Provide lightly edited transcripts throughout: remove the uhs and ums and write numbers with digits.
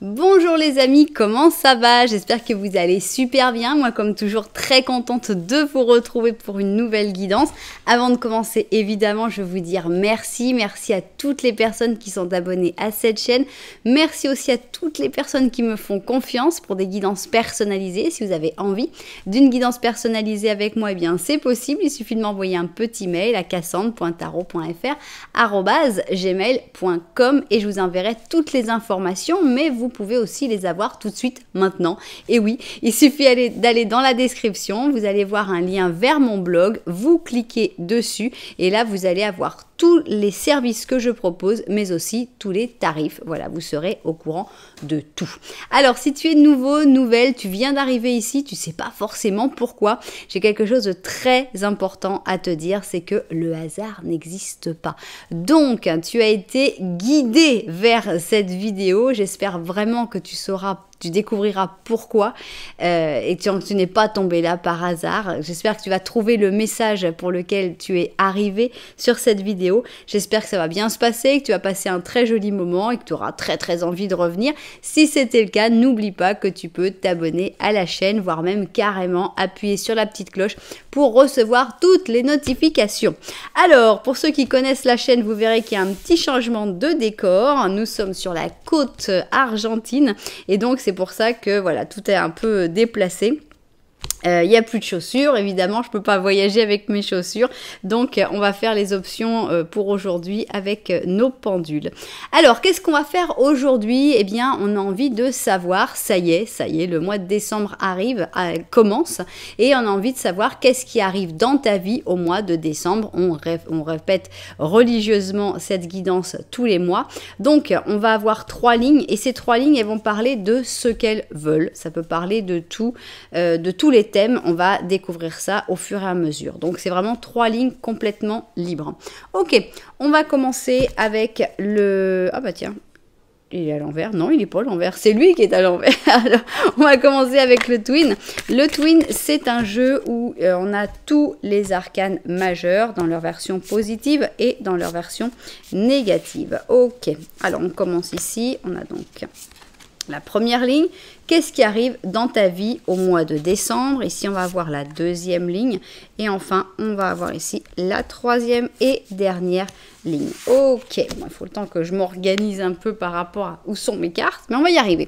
Bonjour les amis, comment ça va? J'espère que vous allez super bien. Moi, comme toujours, très contente de vous retrouver pour une nouvelle guidance. Avant de commencer, évidemment, je veux vous dire merci. Merci à toutes les personnes qui sont abonnées à cette chaîne. Merci aussi à toutes les personnes qui me font confiance pour des guidances personnalisées. Si vous avez envie d'une guidance personnalisée avec moi, eh bien, c'est possible. Il suffit de m'envoyer un petit mail à cassandre.tarot.fr@gmail.com et je vous enverrai toutes les informations, mais vous pouvez aussi les avoir tout de suite maintenant. Et oui, il suffit d'aller dans la description, vous allez voir un lien vers mon blog, vous cliquez dessus et là vous allez avoir tous les services que je propose, mais aussi tous les tarifs. Voilà, vous serez au courant de tout. Alors, si tu es nouveau, nouvelle, tu viens d'arriver ici, tu sais pas forcément pourquoi, j'ai quelque chose de très important à te dire, c'est que le hasard n'existe pas. Donc, tu as été guidé vers cette vidéo. J'espère vraiment que tu découvriras pourquoi et tu n'es pas tombé là par hasard. J'espère que tu vas trouver le message pour lequel tu es arrivé sur cette vidéo. J'espère que ça va bien se passer, que tu vas passer un très joli moment et que tu auras très envie de revenir. Si c'était le cas, n'oublie pas que tu peux t'abonner à la chaîne, voire même carrément appuyer sur la petite cloche pour recevoir toutes les notifications. Alors, pour ceux qui connaissent la chaîne, vous verrez qu'il y a un petit changement de décor. Nous sommes sur la côte argentine et donc c'est pour ça que voilà, tout est un peu déplacé. Il n'y a plus de chaussures, évidemment, je ne peux pas voyager avec mes chaussures, donc on va faire les options pour aujourd'hui avec nos pendules. Alors, qu'est-ce qu'on va faire aujourd'hui? Eh bien, on a envie de savoir, ça y est, le mois de décembre commence, et on a envie de savoir qu'est-ce qui arrive dans ta vie au mois de décembre. On répète religieusement cette guidance tous les mois, donc on va avoir 3 lignes, et ces 3 lignes, elles vont parler de ce qu'elles veulent. Ça peut parler de tout, de tous les thèmes, on va découvrir ça au fur et à mesure. Donc c'est vraiment 3 lignes complètement libres. Ok, on va commencer avec le... Ah bah tiens, il est à l'envers. Non, il n'est pas à l'envers, c'est lui qui est à l'envers. Alors, on va commencer avec le Twin. Le Twin, c'est un jeu où on a tous les arcanes majeurs dans leur version positive et dans leur version négative. Ok, alors on commence ici. On a donc la première ligne. Qu'est-ce qui arrive dans ta vie au mois de décembre? Ici, on va avoir la deuxième ligne. Et enfin, on va avoir ici la troisième et dernière ligne. Ok, bon, il faut le temps que je m'organise un peu par rapport à où sont mes cartes, mais on va y arriver.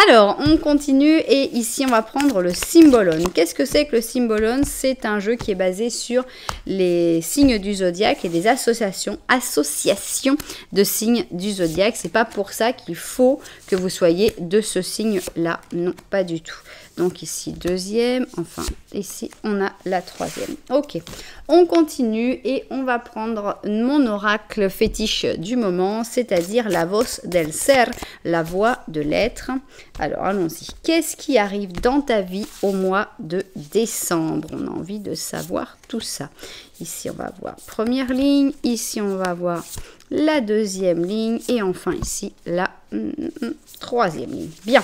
Alors, on continue et ici, on va prendre le Symbolon. Qu'est-ce que c'est que le Symbolon? C'est un jeu qui est basé sur les signes du zodiaque et des associations de signes du zodiaque. C'est pas pour ça qu'il faut que vous soyez de ce signe-là. Non, pas du tout. Donc ici, deuxième. Enfin, ici, on a la troisième. Ok, on continue et on va prendre mon oracle fétiche du moment, c'est-à-dire la voz del ser, la voix de l'être. Alors, allons-y. Qu'est-ce qui arrive dans ta vie au mois de décembre? On a envie de savoir tout ça. Ici, on va avoir première ligne. Ici, on va avoir la deuxième ligne. Et enfin, ici, la troisième ligne. Bien.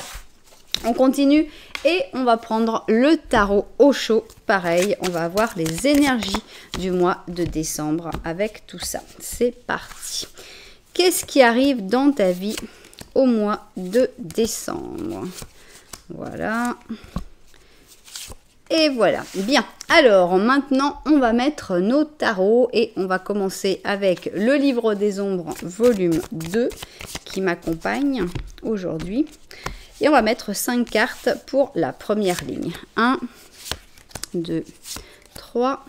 On continue et on va prendre le tarot Osho. Pareil, on va avoir les énergies du mois de décembre avec tout ça. C'est parti. Qu'est-ce qui arrive dans ta vie au mois de décembre? Voilà. Et voilà. Bien. Alors, maintenant, on va mettre nos tarots et on va commencer avec le livre des ombres, volume 2, qui m'accompagne aujourd'hui. Et on va mettre 5 cartes pour la première ligne. 1, 2, 3,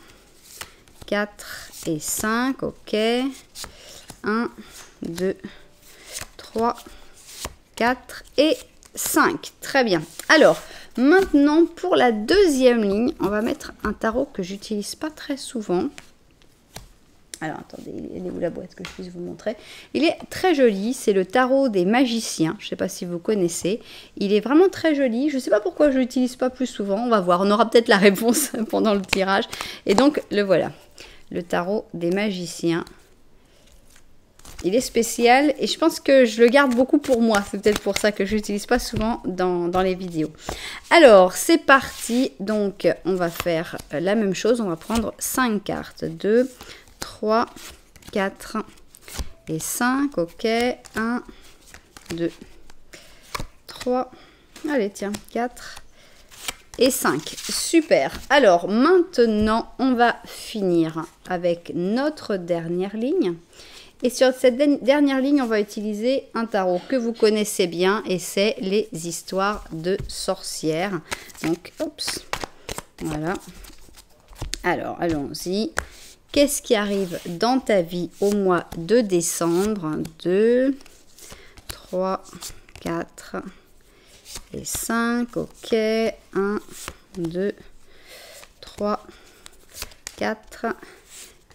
4 et 5. Ok. 1, 2, 3, 4 et 5. Très bien. Alors, maintenant, pour la deuxième ligne, on va mettre un tarot que j'utilise pas très souvent. Alors, attendez, elle est où la boîte que je puisse vous montrer? Il est très joli, c'est le tarot des magiciens. Je ne sais pas si vous connaissez. Il est vraiment très joli. Je ne sais pas pourquoi je ne l'utilise pas plus souvent. On va voir, on aura peut-être la réponse pendant le tirage. Et donc, le voilà. Le tarot des magiciens. Il est spécial et je pense que je le garde beaucoup pour moi. C'est peut-être pour ça que je l'utilise pas souvent dans les vidéos. Alors, c'est parti. Donc, on va faire la même chose. On va prendre 5 cartes. 2, 3, 4 et 5. Ok. 1, 2, 3, allez tiens, 4 et 5. Super. Alors maintenant, on va finir avec notre dernière ligne. Et sur cette dernière ligne, on va utiliser un tarot que vous connaissez bien et c'est les histoires de sorcières. Donc, oups, voilà. Alors, allons-y. Qu'est-ce qui arrive dans ta vie au mois de décembre? 2, 3, 4 et 5. Ok. 1, 2, 3, 4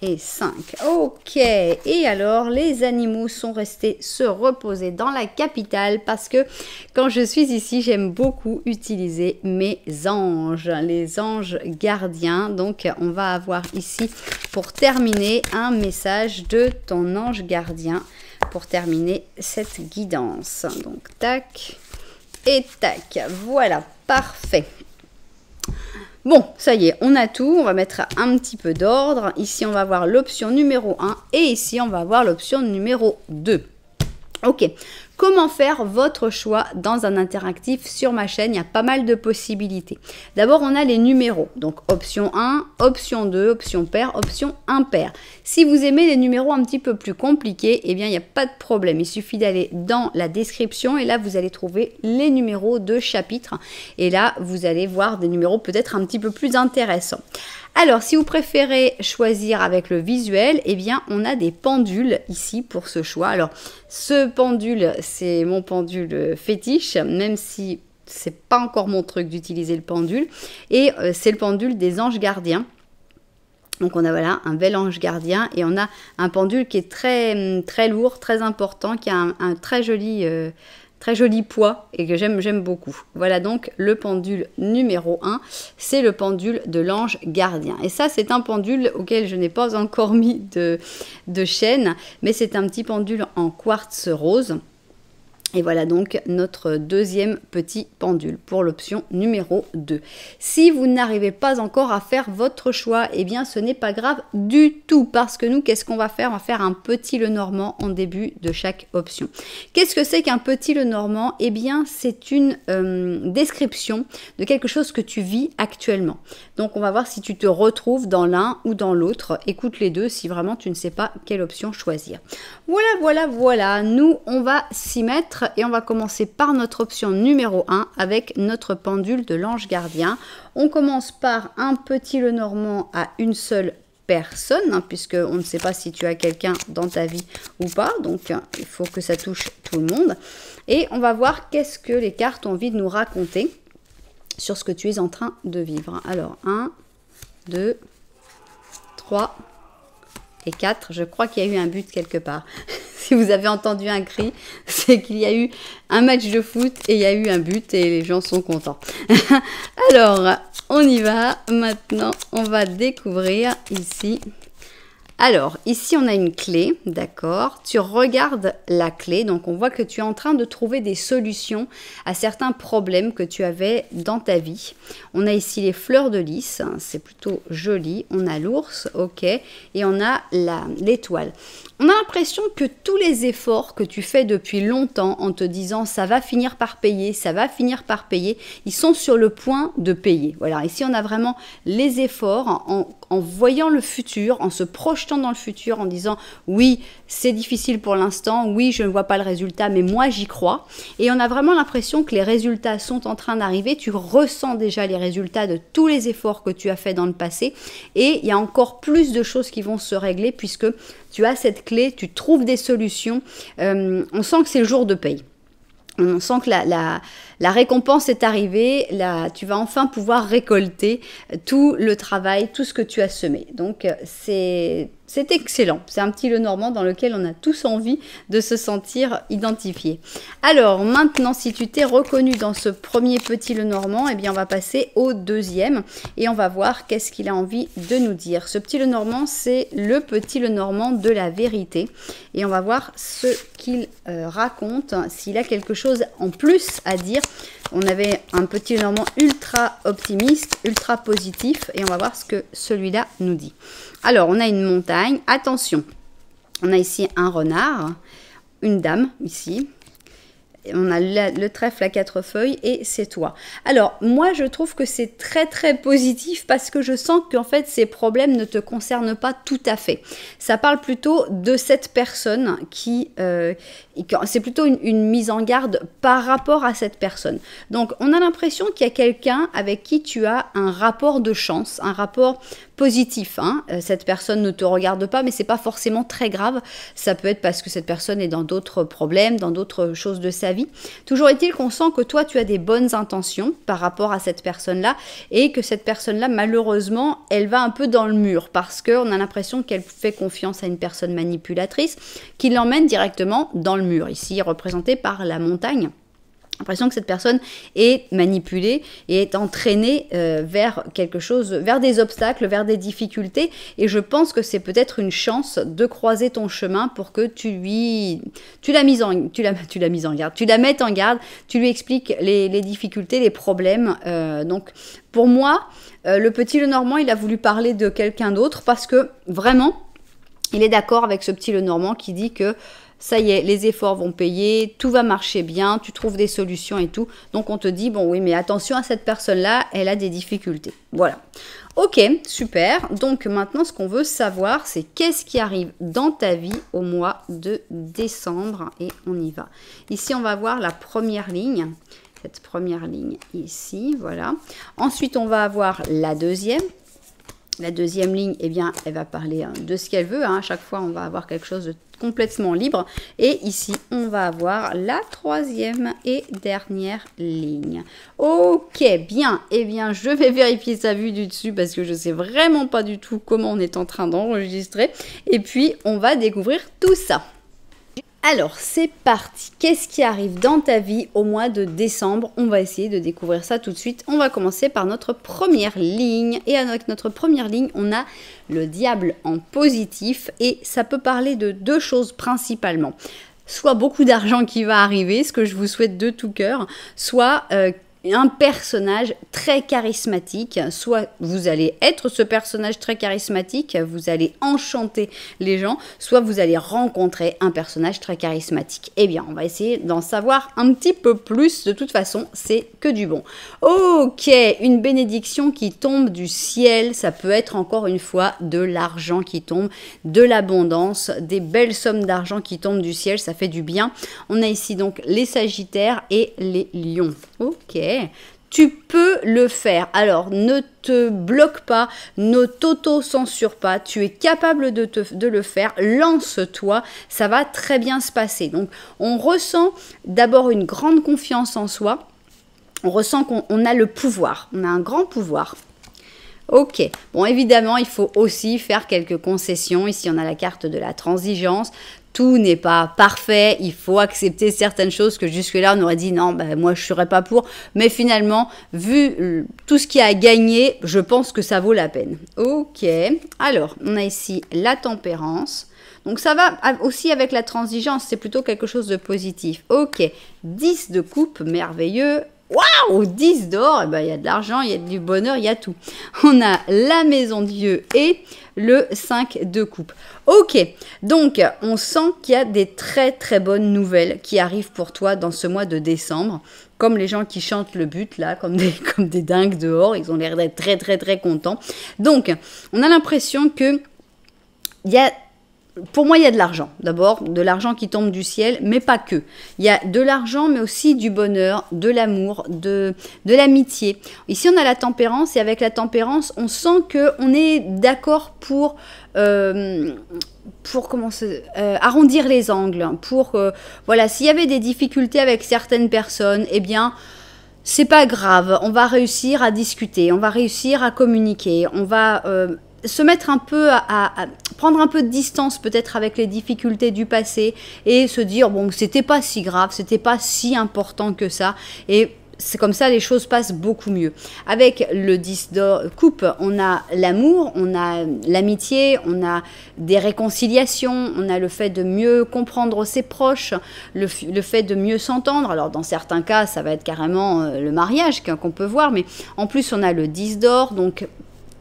et 5. Ok. Et alors, les animaux sont restés se reposer dans la capitale parce que quand je suis ici, j'aime beaucoup utiliser mes anges, les anges gardiens. Donc, on va avoir ici, pour terminer, un message de ton ange gardien pour terminer cette guidance. Donc, tac et tac. Voilà, parfait. Bon, ça y est, on a tout. On va mettre un petit peu d'ordre. Ici, on va voir l'option numéro 1 et ici, on va voir l'option numéro 2. Ok, comment faire votre choix dans un interactif sur ma chaîne? Il y a pas mal de possibilités. D'abord, on a les numéros. Donc, option 1, option 2, option pair, option impair. Si vous aimez les numéros un petit peu plus compliqués, eh bien, il n'y a pas de problème. Il suffit d'aller dans la description et là, vous allez trouver les numéros de chapitre. Et là, vous allez voir des numéros peut-être un petit peu plus intéressants. Alors, si vous préférez choisir avec le visuel, eh bien, on a des pendules ici pour ce choix. Alors, ce pendule, c'est mon pendule fétiche, même si c'est pas encore mon truc d'utiliser le pendule. Et c'est le pendule des anges gardiens. Donc, on a voilà un bel ange gardien et on a un pendule qui est très, très lourd, très important, qui a un très joli poids et que j'aime beaucoup. Voilà donc le pendule numéro 1, c'est le pendule de l'ange gardien. Et ça, c'est un pendule auquel je n'ai pas encore mis de chaîne, mais c'est un petit pendule en quartz rose. Et voilà donc notre deuxième petit pendule pour l'option numéro 2. Si vous n'arrivez pas encore à faire votre choix, eh bien ce n'est pas grave du tout parce que nous, qu'est-ce qu'on va faire? On va faire un petit Lenormand en début de chaque option. Qu'est-ce que c'est qu'un petit Lenormand? Eh bien c'est une description de quelque chose que tu vis actuellement. Donc on va voir si tu te retrouves dans l'un ou dans l'autre. Écoute les deux si vraiment tu ne sais pas quelle option choisir. Voilà. Nous, on va s'y mettre. Et on va commencer par notre option numéro 1 avec notre pendule de l'ange gardien. On commence par un petit Lenormand à une seule personne, hein, puisqu'on ne sait pas si tu as quelqu'un dans ta vie ou pas. Donc, il faut que ça touche tout le monde. Et on va voir qu'est-ce que les cartes ont envie de nous raconter sur ce que tu es en train de vivre. Alors, 1, 2, 3 et 4. Je crois qu'il y a eu un but quelque part. Si vous avez entendu un cri, c'est qu'il y a eu un match de foot et il y a eu un but et les gens sont contents. Alors, on y va. Maintenant, on va découvrir ici. Alors, ici, on a une clé, d'accord? Tu regardes la clé, donc on voit que tu es en train de trouver des solutions à certains problèmes que tu avais dans ta vie. On a ici les fleurs de lys, hein, c'est plutôt joli. On a l'ours, ok, et on a l'étoile. On a l'impression que tous les efforts que tu fais depuis longtemps en te disant ça va finir par payer, ça va finir par payer, ils sont sur le point de payer. Voilà, ici on a vraiment les efforts en voyant le futur, en se projetant dans le futur, en disant oui, c'est difficile pour l'instant, oui, je ne vois pas le résultat, mais moi j'y crois. Et on a vraiment l'impression que les résultats sont en train d'arriver, tu ressens déjà les résultats de tous les efforts que tu as fait dans le passé et il y a encore plus de choses qui vont se régler puisque tu as cette clé, tu trouves des solutions, on sent que c'est le jour de paye. On sent que la récompense est arrivée, tu vas enfin pouvoir récolter tout le travail, tout ce que tu as semé. Donc c'est excellent, c'est un petit Lenormand dans lequel on a tous envie de se sentir identifié. Alors maintenant, si tu t'es reconnu dans ce premier petit Lenormand, eh bien on va passer au deuxième et on va voir qu'est-ce qu'il a envie de nous dire. Ce petit Lenormand, c'est le petit Lenormand de la vérité et on va voir ce qu'il raconte, s'il a quelque chose en plus à dire. On avait un petit Lenormand ultra optimiste, ultra positif et on va voir ce que celui-là nous dit. Alors, on a une montagne. Attention, on a ici un renard, une dame ici, On a le trèfle à 4 feuilles et c'est toi. Alors, moi, je trouve que c'est très, très positif parce que je sens qu'en fait, ces problèmes ne te concernent pas tout à fait. Ça parle plutôt de cette personne qui... c'est plutôt une mise en garde par rapport à cette personne. Donc, on a l'impression qu'il y a quelqu'un avec qui tu as un rapport de chance, un rapport positif. Hein. Cette personne ne te regarde pas, mais c'est pas forcément très grave. Ça peut être parce que cette personne est dans d'autres problèmes, dans d'autres choses de sa vie. Toujours est-il qu'on sent que toi, tu as des bonnes intentions par rapport à cette personne-là et que cette personne-là, malheureusement, elle va un peu dans le mur parce qu'on a l'impression qu'elle fait confiance à une personne manipulatrice qui l'emmène directement dans le mur, ici représenté par la montagne. L'impression que cette personne est manipulée et est entraînée vers quelque chose, vers des obstacles, vers des difficultés. Et je pense que c'est peut-être une chance de croiser ton chemin pour que tu la mettes en garde, tu lui expliques les difficultés, les problèmes. Donc pour moi, le petit Lenormand, il a voulu parler de quelqu'un d'autre parce que vraiment, il est d'accord avec ce petit Lenormand qui dit que ça y est, les efforts vont payer, tout va marcher bien, tu trouves des solutions et tout. Donc on te dit, bon oui, mais attention à cette personne-là, elle a des difficultés. Voilà. Ok, super. Donc maintenant, ce qu'on veut savoir, c'est qu'est-ce qui arrive dans ta vie au mois de décembre. Et on y va. Ici, on va voir la première ligne. Cette première ligne ici, voilà. Ensuite, on va avoir la deuxième. La deuxième ligne, eh bien, elle va parler de ce qu'elle veut. Hein. À chaque fois, on va avoir quelque chose de complètement libre. Et ici, on va avoir la troisième et dernière ligne. Ok, bien. Eh bien, je vais vérifier sa vue du dessus parce que je ne sais vraiment pas du tout comment on est en train d'enregistrer. Et puis, on va découvrir tout ça. Alors, c'est parti. Qu'est-ce qui arrive dans ta vie au mois de décembre? On va essayer de découvrir ça tout de suite. On va commencer par notre première ligne. Et avec notre première ligne, on a le diable en positif. Et ça peut parler de deux choses principalement. Soit beaucoup d'argent qui va arriver, ce que je vous souhaite de tout cœur, soit un personnage très charismatique, soit vous allez être ce personnage très charismatique, vous allez enchanter les gens, soit vous allez rencontrer un personnage très charismatique. Eh bien, on va essayer d'en savoir un petit peu plus, de toute façon, c'est que du bon. Ok, une bénédiction qui tombe du ciel, ça peut être encore une fois de l'argent qui tombe, de l'abondance, des belles sommes d'argent qui tombent du ciel, ça fait du bien. On a ici donc les Sagittaires et les Lions. Ok. Tu peux le faire. Alors, ne te bloque pas, ne t'auto-censure pas. Tu es capable de le faire. Lance-toi. Ça va très bien se passer. Donc, on ressent d'abord une grande confiance en soi. On ressent qu'on a le pouvoir. On a un grand pouvoir. Ok, bon évidemment il faut aussi faire quelques concessions, ici on a la carte de la transigence, tout n'est pas parfait, il faut accepter certaines choses que jusque-là on aurait dit non, ben, moi je ne serais pas pour, mais finalement vu tout ce qu'il y a à gagner, je pense que ça vaut la peine. Ok, alors on a ici la tempérance. Donc ça va aussi avec la transigence, c'est plutôt quelque chose de positif. Ok, 10 de coupe, merveilleux. Waouh, 10 d'or, eh ben, il y a de l'argent, il y a du bonheur, il y a tout. On a la maison de Dieu et le 5 de coupe. Ok, donc on sent qu'il y a des très très bonnes nouvelles qui arrivent pour toi dans ce mois de décembre. Comme les gens qui chantent le but là, comme des dingues dehors, ils ont l'air d'être très très très contents. Donc, on a l'impression que pour moi, il y a de l'argent. D'abord, de l'argent qui tombe du ciel, mais pas que. Il y a de l'argent, mais aussi du bonheur, de l'amour, de l'amitié. Ici, on a la tempérance, et avec la tempérance, on sent qu'on est d'accord pour arrondir les angles. Voilà, s'il y avait des difficultés avec certaines personnes, eh bien, c'est pas grave. On va réussir à discuter, on va réussir à communiquer, on va se mettre un peu à prendre un peu de distance peut-être avec les difficultés du passé et se dire bon c'était pas si grave, c'était pas si important que ça et c'est comme ça les choses passent beaucoup mieux. Avec le 10 de coupe, on a l'amour, on a l'amitié, on a des réconciliations, on a le fait de mieux comprendre ses proches, le fait de mieux s'entendre. Alors dans certains cas, ça va être carrément le mariage qu'on peut voir, mais en plus on a le 10 d'or, donc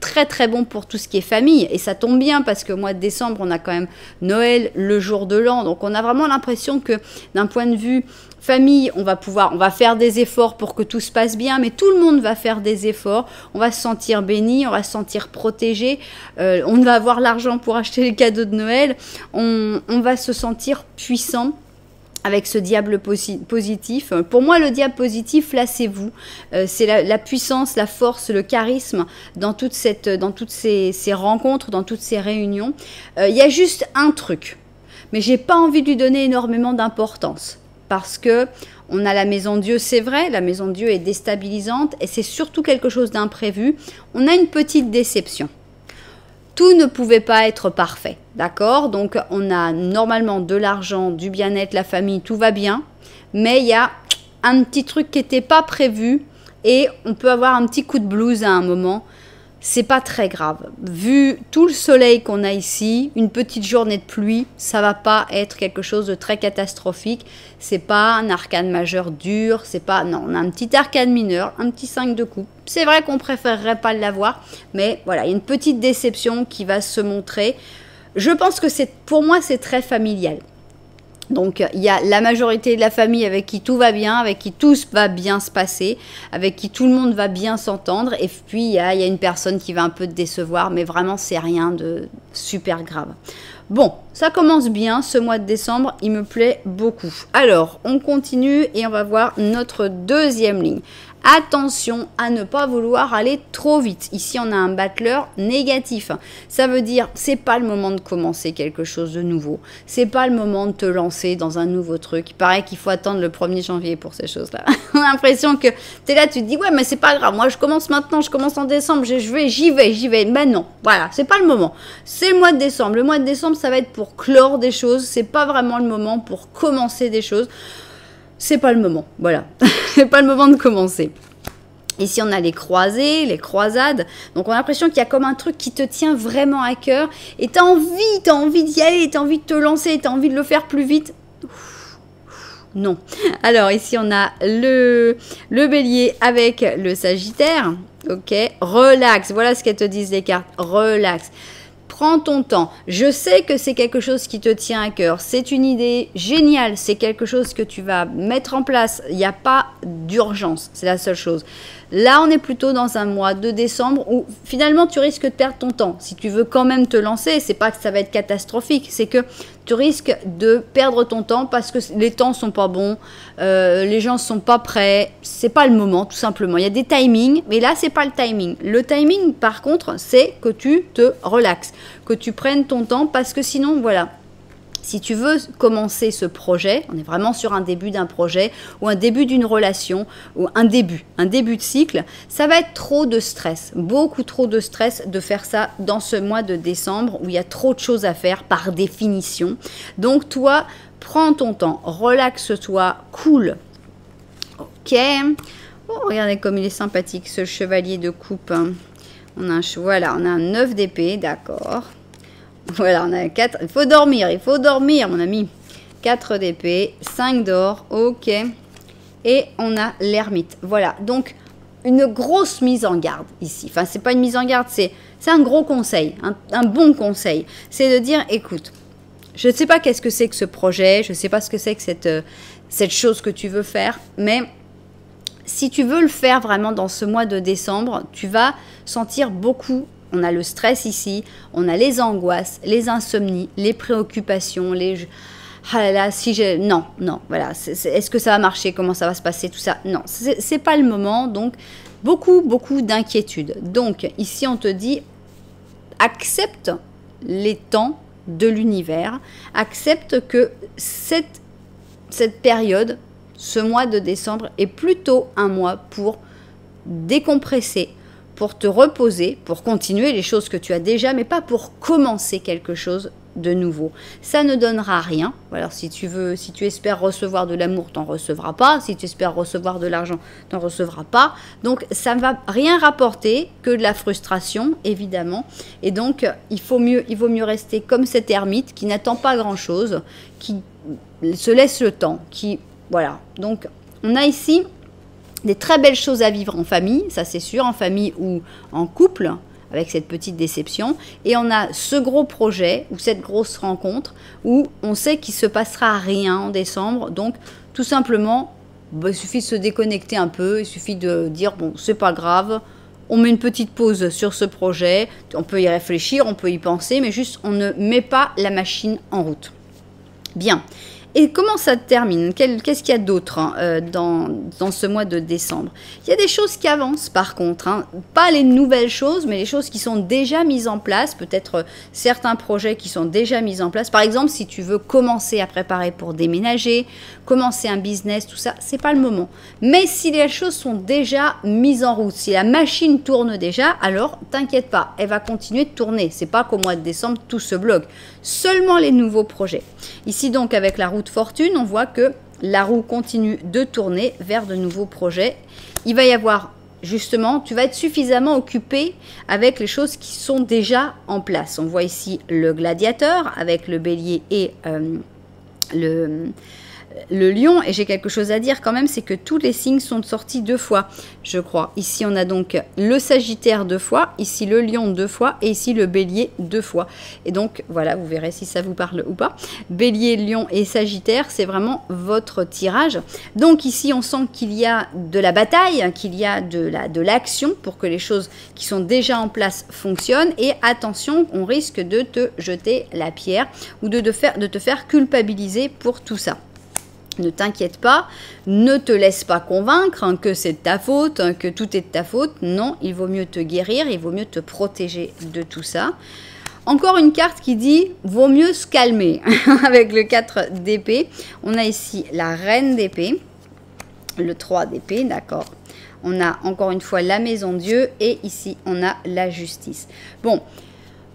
très très bon pour tout ce qui est famille et ça tombe bien parce que au mois de décembre on a quand même Noël, le jour de l'an, donc on a vraiment l'impression que d'un point de vue Famille, on va faire des efforts pour que tout se passe bien, mais tout le monde va faire des efforts. On va se sentir béni, on va se sentir protégé. On va avoir l'argent pour acheter les cadeaux de Noël. On va se sentir puissant avec ce diable positif. Pour moi, le diable positif, là, c'est vous. C'est la puissance, la force, le charisme dans toutes ces rencontres, dans toutes ces réunions. Il y a juste un truc, mais j'ai pas envie de lui donner énormément d'importance. Parce que on a la maison de Dieu, c'est vrai, la maison de Dieu est déstabilisante et c'est surtout quelque chose d'imprévu. On a une petite déception. Tout ne pouvait pas être parfait, d'accord? Donc on a normalement de l'argent, du bien-être, la famille, tout va bien. Mais il y a un petit truc qui n'était pas prévu et on peut avoir un petit coup de blues à un moment. C'est pas très grave. Vu tout le soleil qu'on a ici, une petite journée de pluie, ça va pas être quelque chose de très catastrophique. C'est pas un arcane majeur dur, c'est pas... Non, on a un petit arcane mineur, un petit 5 de coupe. C'est vrai qu'on préférerait pas l'avoir, mais voilà, il y a une petite déception qui va se montrer. Je pense que pour moi, c'est très familial. Donc, il y a la majorité de la famille avec qui tout va bien, avec qui tout va bien se passer, avec qui tout le monde va bien s'entendre. Et puis, il y a une personne qui va un peu te décevoir, mais vraiment, c'est rien de super grave. Bon, ça commence bien, ce mois de décembre, il me plaît beaucoup. Alors, on continue et on va voir notre deuxième ligne. Attention à ne pas vouloir aller trop vite. Ici, on a un battleur négatif. Ça veut dire, c'est pas le moment de commencer quelque chose de nouveau. C'est pas le moment de te lancer dans un nouveau truc. Il paraît qu'il faut attendre le 1er janvier pour ces choses-là. On a l'impression que tu es là, tu te dis, ouais, mais c'est pas grave. Moi, je commence maintenant, je commence en décembre, j'y vais. Ben non, voilà, c'est pas le moment. C'est le mois de décembre. Le mois de décembre, ça va être pour clore des choses. C'est pas vraiment le moment pour commencer des choses. C'est pas le moment, voilà. C'est pas le moment de commencer. Ici, on a les croisés, les croisades. Donc, on a l'impression qu'il y a comme un truc qui te tient vraiment à cœur. Et tu as envie d'y aller, tu as envie de te lancer, tu as envie de le faire plus vite. Non. Alors, ici, on a le bélier avec le sagittaire. Ok, relax. Voilà ce qu'elles te disent les cartes. Relax. Prends ton temps. Je sais que c'est quelque chose qui te tient à cœur. C'est une idée géniale. C'est quelque chose que tu vas mettre en place. Il n'y a pas d'urgence. C'est la seule chose. Là, on est plutôt dans un mois de décembre où finalement, tu risques de perdre ton temps. Si tu veux quand même te lancer, c'est pas que ça va être catastrophique. C'est que tu risques de perdre ton temps parce que les temps sont pas bons. Les gens sont pas prêts. C'est pas le moment, tout simplement. Il y a des timings, mais là, c'est pas le timing. Le timing, par contre, c'est que tu te relaxes, que tu prennes ton temps parce que sinon, voilà. Si tu veux commencer ce projet, on est vraiment sur un début d'un projet ou un début d'une relation ou un début de cycle, ça va être trop de stress, beaucoup trop de stress de faire ça dans ce mois de décembre où il y a trop de choses à faire par définition. Donc toi, prends ton temps, relaxe-toi, cool. Ok. Oh, regardez comme il est sympathique ce chevalier de coupe. On a un 9 d'épée, d'accord. Voilà, on a 4. Il faut dormir, mon ami. 4 d'épée, 5 d'or, ok. Et on a l'ermite. Voilà, donc une grosse mise en garde ici. Enfin, c'est pas une mise en garde, c'est un gros conseil, un bon conseil. C'est de dire, écoute, je ne sais pas qu'est-ce que c'est que ce projet, je ne sais pas ce que c'est que cette chose que tu veux faire, mais si tu veux le faire vraiment dans ce mois de décembre, tu vas sentir beaucoup. On a le stress ici, on a les angoisses, les insomnies, les préoccupations, ah là là, non, voilà, est-ce que ça va marcher, comment ça va se passer, tout ça, non, c'est pas le moment, donc beaucoup d'inquiétudes. Donc ici on te dit, accepte les temps de l'univers, accepte que cette période, ce mois de décembre est plutôt un mois pour décompresser, pour te reposer, pour continuer les choses que tu as déjà, mais pas pour commencer quelque chose de nouveau. Ça ne donnera rien. Alors si tu espères recevoir de l'amour, tu n'en recevras pas. Si tu espères recevoir de l'argent, tu n'en recevras pas. Donc ça ne va rien rapporter que de la frustration, évidemment. Et donc il vaut mieux rester comme cet ermite qui n'attend pas grand-chose, qui se laisse le temps, voilà. Donc on a ici des très belles choses à vivre en famille, ça c'est sûr, en famille ou en couple, avec cette petite déception. Et on a ce gros projet, ou cette grosse rencontre, où on sait qu'il ne se passera rien en décembre. Donc, tout simplement, il suffit de se déconnecter un peu, il suffit de dire, bon, c'est pas grave, on met une petite pause sur ce projet, on peut y réfléchir, on peut y penser, mais juste on ne met pas la machine en route. Bien. Et comment ça termine? Qu'est-ce qu'il y a d'autre dans ce mois de décembre? Il y a des choses qui avancent par contre, hein. Pas les nouvelles choses, mais les choses qui sont déjà mises en place, peut-être certains projets qui sont déjà mis en place. Par exemple, si tu veux commencer à préparer pour déménager, commencer un business, tout ça, c'est pas le moment. Mais si les choses sont déjà mises en route, si la machine tourne déjà, alors t'inquiète pas, elle va continuer de tourner. C'est pas qu'au mois de décembre, tout se bloque. Seulement les nouveaux projets. Ici donc avec la roue de fortune, on voit que la roue continue de tourner vers de nouveaux projets. Il va y avoir justement, tu vas être suffisamment occupé avec les choses qui sont déjà en place. On voit ici le gladiateur avec le bélier et le lion, et j'ai quelque chose à dire quand même, c'est que tous les signes sont sortis 2 fois, je crois. Ici, on a donc le Sagittaire 2 fois, ici le lion 2 fois, et ici le bélier 2 fois. Et donc, voilà, vous verrez si ça vous parle ou pas. Bélier, lion et Sagittaire, c'est vraiment votre tirage. Donc ici, on sent qu'il y a de la bataille, qu'il y a de l'action pour que les choses qui sont déjà en place fonctionnent. Et attention, on risque de te jeter la pierre ou de te faire culpabiliser pour tout ça. Ne t'inquiète pas, ne te laisse pas convaincre que c'est de ta faute, que tout est de ta faute. Non, il vaut mieux te guérir, il vaut mieux te protéger de tout ça. Encore une carte qui dit « vaut mieux se calmer » avec le 4 d'épée. On a ici la reine d'épée, le 3 d'épée, d'accord. On a encore une fois la maison Dieu et ici on a la justice. Bon.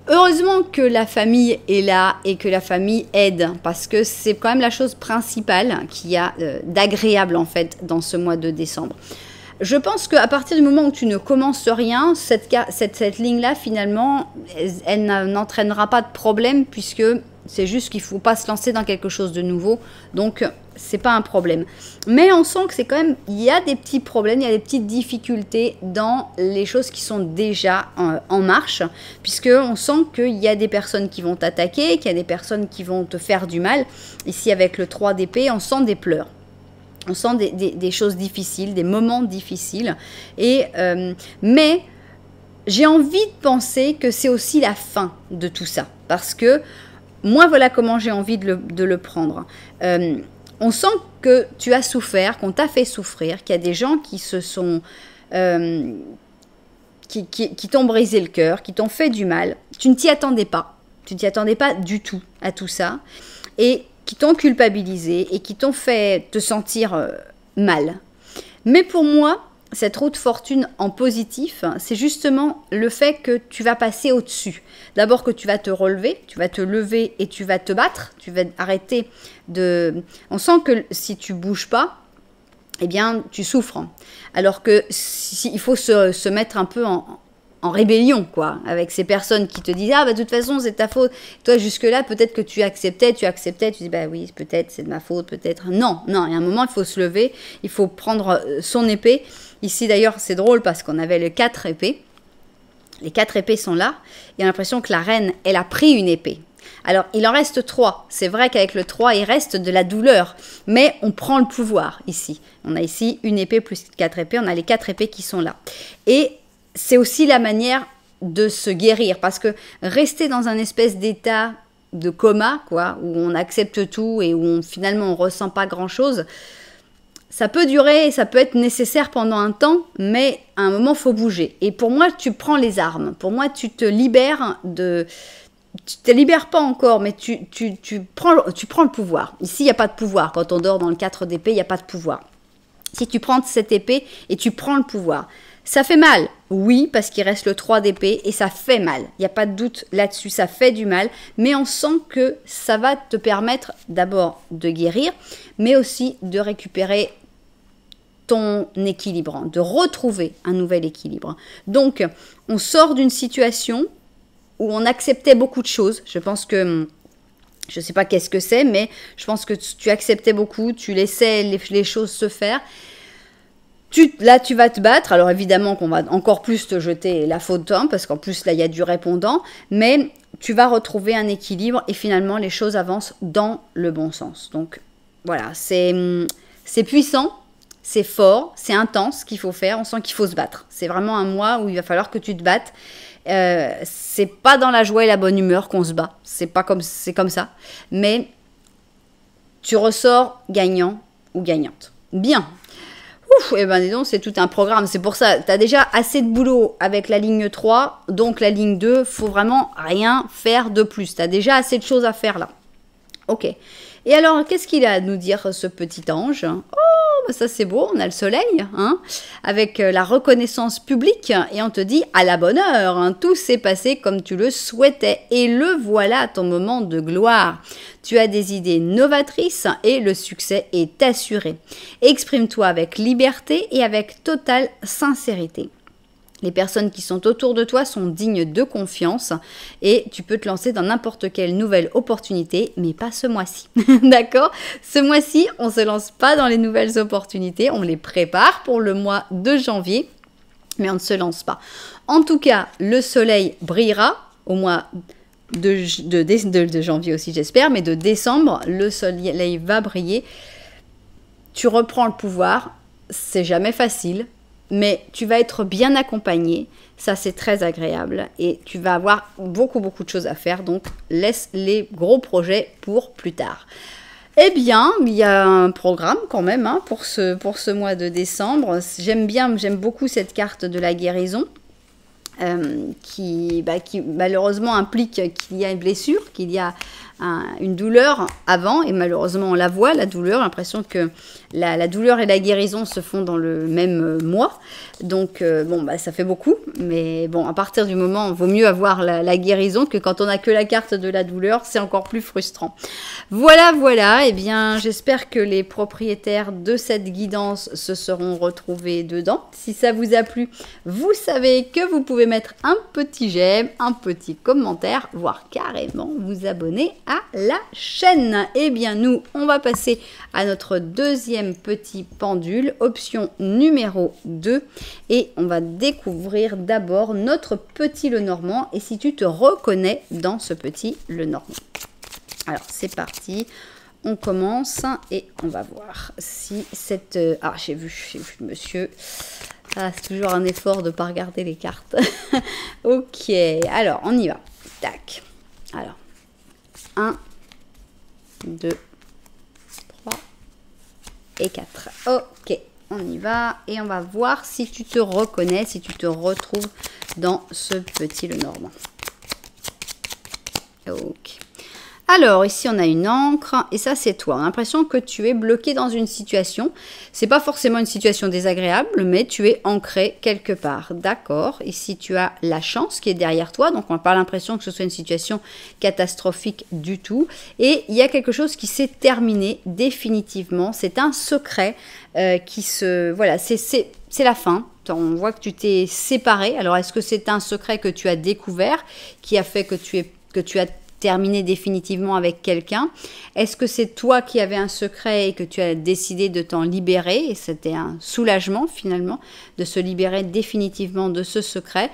Heureusement que la famille est là et que la famille aide, parce que c'est quand même la chose principale qu'il y a d'agréable en fait dans ce mois de décembre. Je pense qu'à partir du moment où tu ne commences rien, cette ligne-là, finalement, elle n'entraînera pas de problème, puisque c'est juste qu'il ne faut pas se lancer dans quelque chose de nouveau. Donc, c'est pas un problème. Mais on sent que c'est quand même, il y a des petits problèmes, il y a des petites difficultés dans les choses qui sont déjà en marche, puisqu'on sent qu'il y a des personnes qui vont t'attaquer, qu'il y a des personnes qui vont te faire du mal. Ici, avec le 3 d'épée, on sent des pleurs. On sent des choses difficiles, des moments difficiles. Mais j'ai envie de penser que c'est aussi la fin de tout ça. Parce que moi, voilà comment j'ai envie de le prendre. On sent que tu as souffert, qu'on t'a fait souffrir, qu'il y a des gens qui se sont... qui t'ont brisé le cœur, qui t'ont fait du mal. Tu ne t'y attendais pas. Tu ne t'y attendais pas du tout à tout ça. Et qui t'ont culpabilisé et qui t'ont fait te sentir mal. Mais pour moi, cette roue de fortune en positif, c'est justement le fait que tu vas passer au-dessus. D'abord que tu vas te relever, tu vas te lever et tu vas te battre, tu vas arrêter de... On sent que si tu bouges pas, eh bien, tu souffres. Alors que il faut se mettre un peu en rébellion, quoi, avec ces personnes qui te disent « Ah, bah, de toute façon, c'est ta faute. » Toi, jusque-là, peut-être que tu acceptais, tu dis « Bah oui, peut-être, c'est de ma faute, peut-être. » Non, non, il y a un moment, il faut se lever, il faut prendre son épée. Ici, d'ailleurs, c'est drôle parce qu'on avait les 4 épées. Les 4 épées sont là. Il y a l'impression que la reine, elle a pris une épée. Alors, il en reste 3. C'est vrai qu'avec le 3, il reste de la douleur. Mais on prend le pouvoir ici. On a ici une épée plus 4 épées. On a les 4 épées qui sont là. Et c'est aussi la manière de se guérir. Parce que rester dans un espèce d'état de coma, quoi, où on accepte tout et où finalement on ne ressent pas grand-chose, ça peut durer, ça peut être nécessaire pendant un temps, mais à un moment, il faut bouger. Et pour moi, tu prends les armes. Pour moi, tu te libères de... Tu ne te libères pas encore, mais tu prends le pouvoir. Ici, il n'y a pas de pouvoir. Quand on dort dans le 4 d'épée, il n'y a pas de pouvoir. Si tu prends cette épée et tu prends le pouvoir, ça fait mal. Oui, parce qu'il reste le 3 d'épée et ça fait mal. Il n'y a pas de doute là-dessus, ça fait du mal. Mais on sent que ça va te permettre d'abord de guérir, mais aussi de récupérer ton équilibre, de retrouver un nouvel équilibre. Donc, on sort d'une situation où on acceptait beaucoup de choses. Je pense que, je ne sais pas qu'est-ce que c'est, mais je pense que tu acceptais beaucoup, tu laissais les choses se faire. Là, tu vas te battre. Alors, évidemment qu'on va encore plus te jeter la faute, hein, parce qu'en plus, là, il y a du répondant. Mais tu vas retrouver un équilibre et finalement, les choses avancent dans le bon sens. Donc, voilà, c'est C'est puissant, c'est fort, c'est intense ce qu'il faut faire. On sent qu'il faut se battre. C'est vraiment un mois où il va falloir que tu te battes. C'est pas dans la joie et la bonne humeur qu'on se bat. C'est comme ça. Mais tu ressors gagnant ou gagnante. Bien. Ouf, et ben dis donc, c'est tout un programme. C'est pour ça, tu as déjà assez de boulot avec la ligne 3. Donc la ligne 2, faut vraiment rien faire de plus. Tu as déjà assez de choses à faire là. Ok. Et alors, qu'est-ce qu'il a à nous dire, ce petit ange? Oh, ça c'est beau, on a le soleil, hein, avec la reconnaissance publique, et on te dit, à la bonne heure, hein, tout s'est passé comme tu le souhaitais, et le voilà ton moment de gloire. Tu as des idées novatrices, et le succès est assuré. Exprime-toi avec liberté et avec totale sincérité. Les personnes qui sont autour de toi sont dignes de confiance et tu peux te lancer dans n'importe quelle nouvelle opportunité, mais pas ce mois-ci. D'accord? Ce mois-ci, on ne se lance pas dans les nouvelles opportunités, on les prépare pour le mois de janvier, mais on ne se lance pas. En tout cas, le soleil brillera au mois de janvier aussi, j'espère, mais de décembre, le soleil va briller. Tu reprends le pouvoir, c'est jamais facile. Mais tu vas être bien accompagné, ça c'est très agréable et tu vas avoir beaucoup de choses à faire, donc laisse les gros projets pour plus tard. Eh bien, il y a un programme quand même hein, pour ce mois de décembre. J'aime beaucoup cette carte de la guérison qui malheureusement implique qu'il y a une blessure, qu'il y a une douleur avant, et malheureusement on la voit, la douleur, l'impression que la douleur et la guérison se font dans le même mois, donc ça fait beaucoup, mais bon, à partir du moment, il vaut mieux avoir la guérison que quand on n'a que la carte de la douleur, c'est encore plus frustrant. Voilà, et bien j'espère que les propriétaires de cette guidance se seront retrouvés dedans. Si ça vous a plu, vous savez que vous pouvez mettre un petit j'aime, un petit commentaire, voire carrément vous abonner à la chaîne. Et bien nous, on va passer à notre deuxième petit pendule, option numéro 2, et on va découvrir d'abord notre petit Lenormand et si tu te reconnais dans ce petit Lenormand. Alors c'est parti, on commence et on va voir si cette... Ah, j'ai vu monsieur. Ah, c'est toujours un effort de ne pas regarder les cartes. Ok, alors on y va. Tac. Alors, 1, 2, 3 et 4. Ok, on y va et on va voir si tu te reconnais, si tu te retrouves dans ce petit Lenormand. Ok. Alors, ici, on a une encre, et ça, c'est toi. On a l'impression que tu es bloqué dans une situation. C'est pas forcément une situation désagréable, mais tu es ancré quelque part. D'accord. Ici, tu as la chance qui est derrière toi, donc on n'a pas l'impression que ce soit une situation catastrophique du tout. Et il y a quelque chose qui s'est terminé définitivement. C'est un secret qui se... Voilà, c'est la fin. On voit que tu t'es séparé. Alors, est-ce que c'est un secret que tu as découvert, qui a fait que tu as terminé définitivement avec quelqu'un? Est-ce que c'est toi qui avais un secret et que tu as décidé de t'en libérer et c'était un soulagement finalement de se libérer définitivement de ce secret?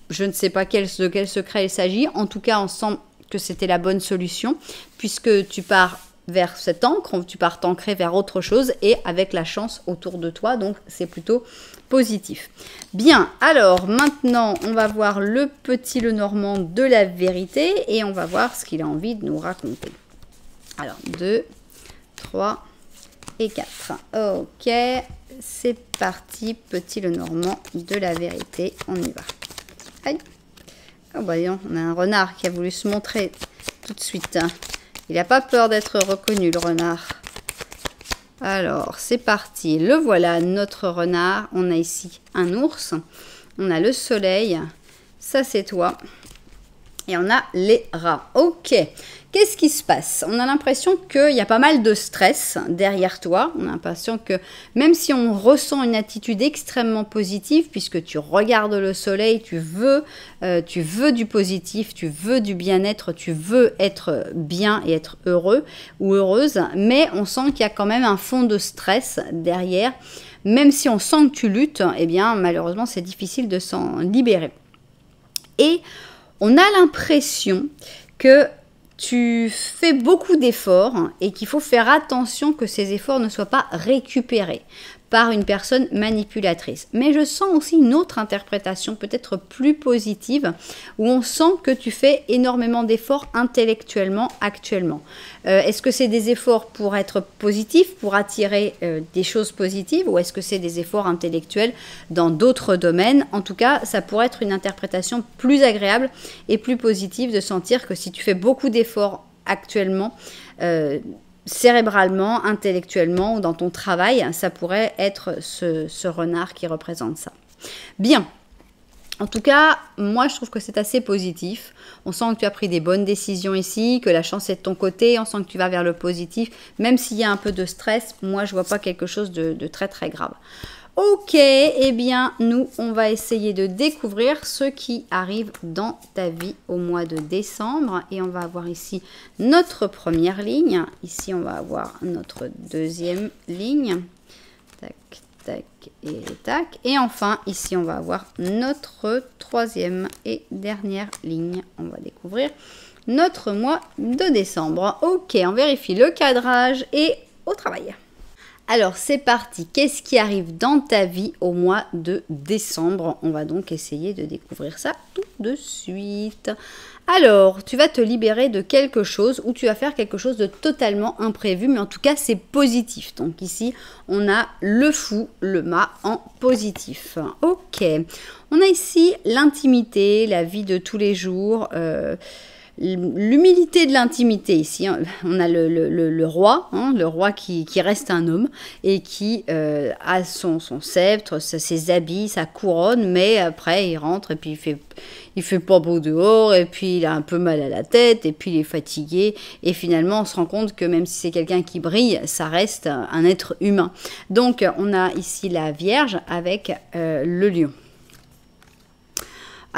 Je ne sais pas de quel secret il s'agit. En tout cas, on sent que c'était la bonne solution puisque tu pars vers cette encre, tu pars t'ancrer vers autre chose et avec la chance autour de toi, donc c'est plutôt positif. Bien, alors maintenant on va voir le petit Lenormand de la vérité et on va voir ce qu'il a envie de nous raconter. Alors 2, 3 et 4. Ok, c'est parti, petit Lenormand de la vérité, on y va. Aïe. Oh bah on a un renard qui a voulu se montrer tout de suite. Il n'a pas peur d'être reconnu, le renard. Alors, c'est parti. Le voilà, notre renard. On a ici un ours. On a le soleil. Ça, c'est toi. Et on a les rats. Ok. Qu'est-ce qui se passe? On a l'impression qu'il y a pas mal de stress derrière toi. On a l'impression que même si on ressent une attitude extrêmement positive, puisque tu regardes le soleil, tu veux du positif, tu veux du bien-être, tu veux être bien et être heureux ou heureuse, mais on sent qu'il y a quand même un fond de stress derrière. Même si on sent que tu luttes, eh bien malheureusement c'est difficile de s'en libérer. Et on a l'impression que tu fais beaucoup d'efforts et qu'il faut faire attention que ces efforts ne soient pas récupérés par une personne manipulatrice. Mais je sens aussi une autre interprétation, peut-être plus positive, où on sent que tu fais énormément d'efforts intellectuellement actuellement. Est-ce que c'est des efforts pour être positif, pour attirer des choses positives, ou est-ce que c'est des efforts intellectuels dans d'autres domaines? En tout cas, ça pourrait être une interprétation plus agréable et plus positive de sentir que si tu fais beaucoup d'efforts actuellement, cérébralement, intellectuellement ou dans ton travail, ça pourrait être ce renard qui représente ça. Bien. En tout cas, moi, je trouve que c'est assez positif. On sent que tu as pris des bonnes décisions ici, que la chance est de ton côté. On sent que tu vas vers le positif. Même s'il y a un peu de stress, moi, je ne vois pas quelque chose de très, très grave. Ok, eh bien, nous, on va essayer de découvrir ce qui arrive dans ta vie au mois de décembre. Et on va avoir ici notre première ligne. Ici, on va avoir notre deuxième ligne. Tac, tac et tac. Et enfin, ici, on va avoir notre troisième et dernière ligne. On va découvrir notre mois de décembre. Ok, on vérifie le cadrage et au travail. Alors, c'est parti. Qu'est-ce qui arrive dans ta vie au mois de décembre? On va donc essayer de découvrir ça tout de suite. Alors, tu vas te libérer de quelque chose ou tu vas faire quelque chose de totalement imprévu, mais en tout cas, c'est positif. Donc ici, on a le fou, le mât en positif. Ok. On a ici l'intimité, la vie de tous les jours, l'humilité de l'intimité ici. On a le roi, le roi qui reste un homme et qui a son sceptre, ses habits, sa couronne, mais après il rentre et puis il fait pas beau dehors et puis il a un peu mal à la tête et puis il est fatigué et finalement on se rend compte que même si c'est quelqu'un qui brille, ça reste un être humain. Donc on a ici la Vierge avec le lion.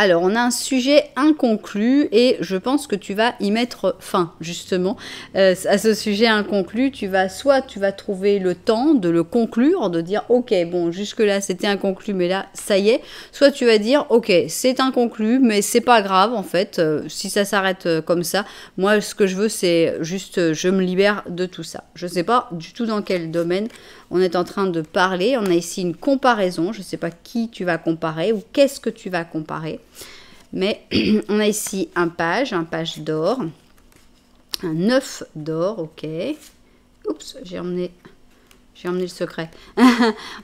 Alors, on a un sujet inconclu et je pense que tu vas y mettre fin, justement, à ce sujet inconclu. Soit tu vas trouver le temps de le conclure, de dire, ok, bon, jusque-là, c'était inconclu, mais là, ça y est. Soit tu vas dire, ok, c'est inconclu, mais c'est pas grave, en fait, si ça s'arrête comme ça. Moi, ce que je veux, c'est juste, je me libère de tout ça. Je sais pas du tout dans quel domaine on est en train de parler. On a ici une comparaison. Je ne sais pas qui tu vas comparer ou qu'est-ce que tu vas comparer. Mais on a ici un page d'or, un œuf d'or, ok. Oups, j'ai emmené le secret.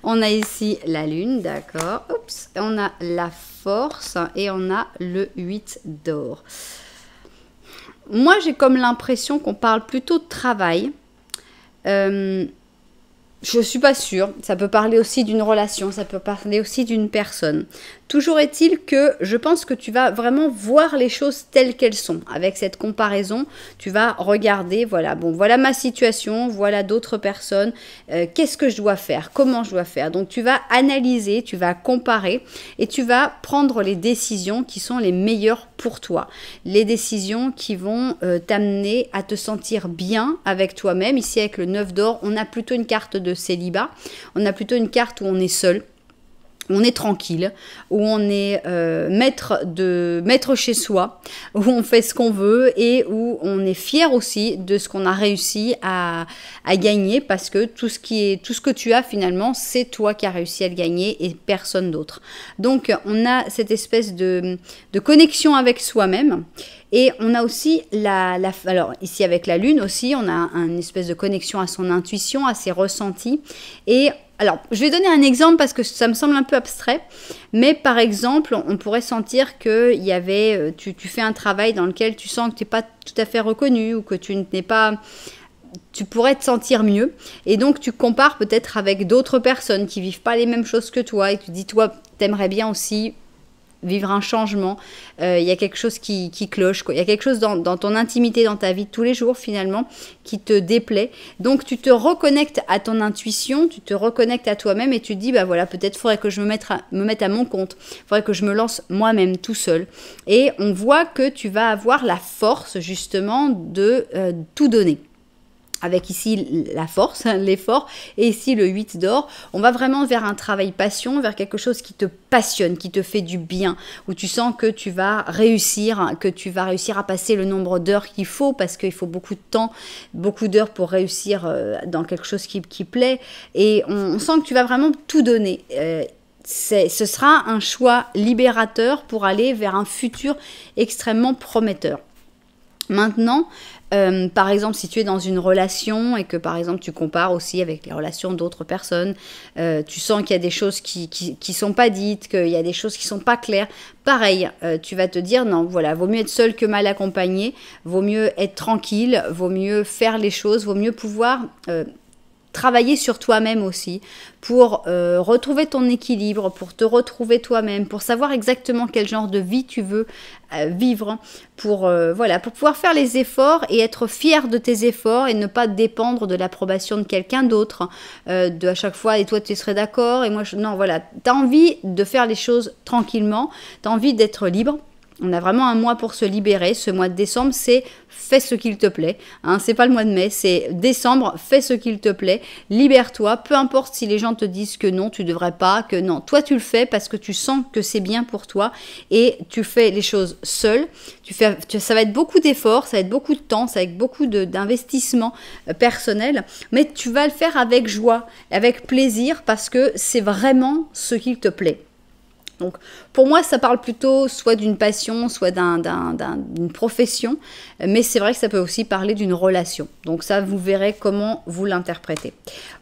On a ici la lune, d'accord. Oups, on a la force et on a le 8 d'or. Moi, j'ai comme l'impression qu'on parle plutôt de travail. Je ne suis pas sûre, ça peut parler aussi d'une relation, ça peut parler aussi d'une personne. Toujours est-il que je pense que tu vas vraiment voir les choses telles qu'elles sont. Avec cette comparaison, tu vas regarder, voilà, bon, voilà ma situation, voilà d'autres personnes, qu'est-ce que je dois faire, comment je dois faire. Donc tu vas analyser, tu vas comparer et tu vas prendre les décisions qui sont les meilleures pour toi. Les décisions qui vont t'amener à te sentir bien avec toi-même. Ici avec le 9 d'or, on a plutôt une carte de célibat, on a plutôt une carte où on est seul. On est tranquille, où on est maître chez soi, où on fait ce qu'on veut et où on est fier aussi de ce qu'on a réussi à gagner parce que tout ce que tu as finalement, c'est toi qui as réussi à le gagner et personne d'autre. Donc on a cette espèce de connexion avec soi-même. Et on a aussi alors ici avec la lune aussi, on a une espèce de connexion à son intuition, à ses ressentis. Et alors, je vais donner un exemple parce que ça me semble un peu abstrait. Mais par exemple, on pourrait sentir que tu fais un travail dans lequel tu sens que tu n'es pas tout à fait reconnu ou que tu n'es pas... Tu pourrais te sentir mieux. Et donc, tu compares peut-être avec d'autres personnes qui ne vivent pas les mêmes choses que toi. Et tu dis, toi, tu aimerais bien aussi vivre un changement, il y a quelque chose qui cloche, quoi. Il y a quelque chose dans ton intimité, dans ta vie de tous les jours finalement, qui te déplaît. Donc tu te reconnectes à ton intuition, tu te reconnectes à toi-même et tu te dis, bah voilà, peut-être faudrait que je me mette à mon compte, faudrait que je me lance moi-même tout seul. Et on voit que tu vas avoir la force justement de tout donner. avec ici la force, l'effort, et ici le 8 d'or. On va vraiment vers un travail passion, vers quelque chose qui te passionne, qui te fait du bien, où tu sens que tu vas réussir à passer le nombre d'heures qu'il faut, parce qu'il faut beaucoup de temps, beaucoup d'heures pour réussir dans quelque chose qui plaît, et on sent que tu vas vraiment tout donner. Ce sera un choix libérateur pour aller vers un futur extrêmement prometteur. Maintenant, par exemple, si tu es dans une relation et que, par exemple, tu compares aussi avec les relations d'autres personnes, tu sens qu'il y a des choses qui sont pas dites, qu'il y a des choses qui sont pas claires, pareil, tu vas te dire, non, voilà, vaut mieux être seul que mal accompagné, vaut mieux être tranquille, vaut mieux faire les choses, vaut mieux pouvoir travailler sur toi-même aussi pour retrouver ton équilibre, pour te retrouver toi-même, pour savoir exactement quel genre de vie tu veux vivre, pour pouvoir faire les efforts et être fier de tes efforts et ne pas dépendre de l'approbation de quelqu'un d'autre, à chaque fois, et toi tu serais d'accord, et moi non, voilà, tu as envie de faire les choses tranquillement, tu as envie d'être libre. On a vraiment un mois pour se libérer. Ce mois de décembre, c'est fais ce qu'il te plaît. Hein, c'est pas le mois de mai, c'est décembre, fais ce qu'il te plaît. Libère-toi. Peu importe si les gens te disent que non, tu devrais pas, que non. Toi, tu le fais parce que tu sens que c'est bien pour toi et tu fais les choses seul. Ça va être beaucoup d'efforts, ça va être beaucoup de temps, ça va être beaucoup d'investissement personnel, mais tu vas le faire avec joie, avec plaisir parce que c'est vraiment ce qu'il te plaît. Donc, pour moi, ça parle plutôt soit d'une passion, soit d'une profession, mais c'est vrai que ça peut aussi parler d'une relation. Donc ça, vous verrez comment vous l'interprétez.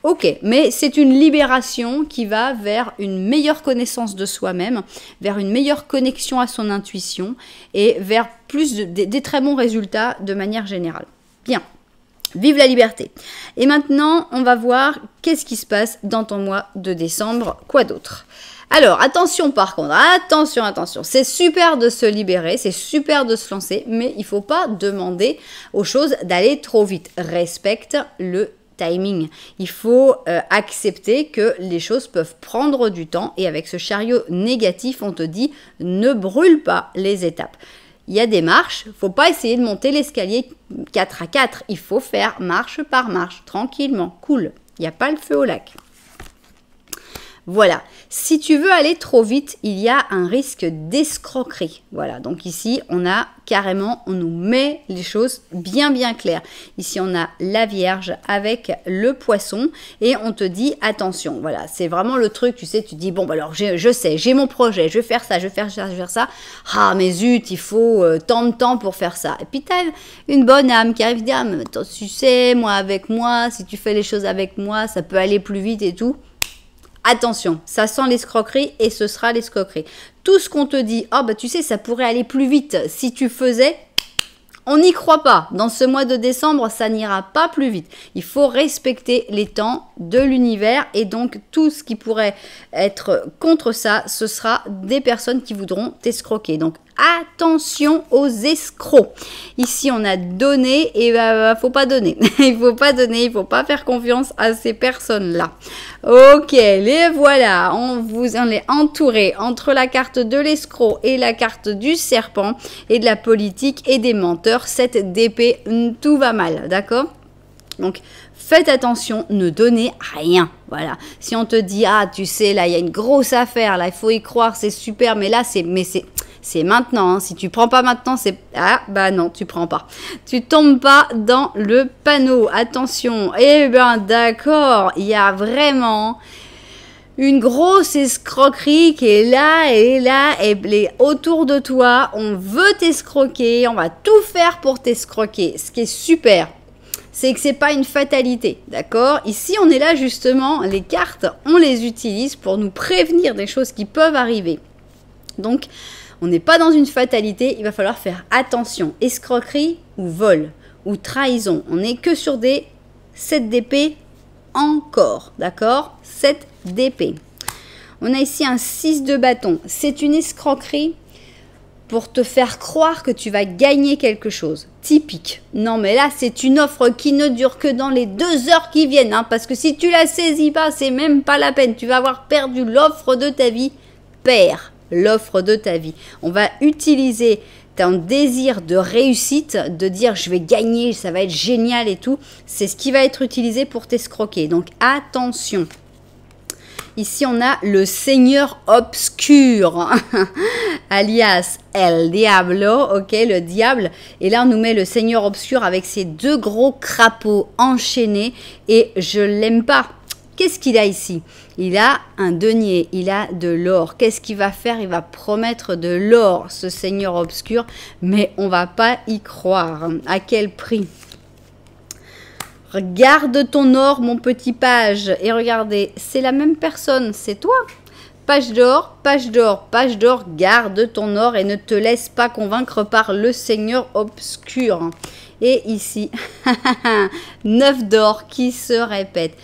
Ok, mais c'est une libération qui va vers une meilleure connaissance de soi-même, vers une meilleure connexion à son intuition et vers des très bons résultats de manière générale. Bien. Vive la liberté. Et maintenant, on va voir qu'est-ce qui se passe dans ton mois de décembre. Quoi d'autre ? Alors, attention par contre, attention, c'est super de se libérer, c'est super de se lancer, mais il ne faut pas demander aux choses d'aller trop vite. Respecte le timing. Il faut accepter que les choses peuvent prendre du temps et avec ce chariot négatif, on te dit ne brûle pas les étapes. Il y a des marches, il ne faut pas essayer de monter l'escalier 4 à 4, il faut faire marche par marche, tranquillement, cool, il n'y a pas le feu au lac. Voilà, si tu veux aller trop vite, il y a un risque d'escroquerie. Voilà, donc ici, on nous met les choses bien claires. Ici, on a la Vierge avec le Poisson et on te dit attention. Voilà, c'est vraiment le truc, tu sais, tu dis bon, bah alors je sais, j'ai mon projet, je vais faire ça, je vais faire ça. Ah, mais zut, il faut tant de temps pour faire ça. Et puis, tu as une bonne âme qui arrive et dit ah, mais attends, tu sais, avec moi, si tu fais les choses avec moi, ça peut aller plus vite et tout. Attention, ça sent l'escroquerie et ce sera l'escroquerie. Tout ce qu'on te dit, ah bah tu sais, ça pourrait aller plus vite si tu faisais, on n'y croit pas. Dans ce mois de décembre, ça n'ira pas plus vite. Il faut respecter les temps de l'univers et donc tout ce qui pourrait être contre ça, ce sera des personnes qui voudront t'escroquer. Donc attention aux escrocs. Ici, on a donné et faut pas donner. Il faut pas donner, il faut pas faire confiance à ces personnes-là. Ok, les voilà. On est entouré entre la carte de l'escroc et la carte du serpent et de la politique et des menteurs. 7 d'épée, tout va mal, d'accord ? Donc, faites attention, ne donnez rien. Voilà. Si on te dit, ah, tu sais, là, il y a une grosse affaire, là, il faut y croire, c'est super, mais là, c'est maintenant. Hein. Si tu prends pas maintenant, c'est... Ah, bah non, tu prends pas. Tu tombes pas dans le panneau. Attention. Eh ben, d'accord, il y a vraiment une grosse escroquerie qui est là, et autour de toi. On veut t'escroquer, on va tout faire pour t'escroquer. Ce qui est super, c'est que c'est pas une fatalité, d'accord? Ici, on est là justement, les cartes, on les utilise pour nous prévenir des choses qui peuvent arriver. Donc, on n'est pas dans une fatalité, il va falloir faire attention. Escroquerie ou vol ou trahison, on n'est que sur des 7 d'épée encore, d'accord? 7 d'épée. On a ici un 6 de bâton. C'est une escroquerie pour te faire croire que tu vas gagner quelque chose. Typique. Non, mais là, c'est une offre qui ne dure que dans les 2 heures qui viennent. Hein, parce que si tu la saisis pas, c'est même pas la peine. Tu vas avoir perdu l'offre de ta vie. Perds l'offre de ta vie. On va utiliser ton désir de réussite, de dire je vais gagner, ça va être génial et tout, c'est ce qui va être utilisé pour t'escroquer. Donc attention. Ici, on a le Seigneur obscur, alias El Diablo, ok, le diable. Et là, on nous met le Seigneur obscur avec ses deux gros crapauds enchaînés. Et je l'aime pas. Qu'est-ce qu'il a ici? Il a un denier, il a de l'or. Qu'est-ce qu'il va faire? Il va promettre de l'or, ce Seigneur obscur. Mais on va pas y croire. À quel prix? Regarde ton or, mon petit page. Et regardez, c'est la même personne, c'est toi. Page d'or, page d'or, page d'or. Garde ton or et ne te laisse pas convaincre par le Seigneur obscur. Et ici, 9 d'or qui se répète.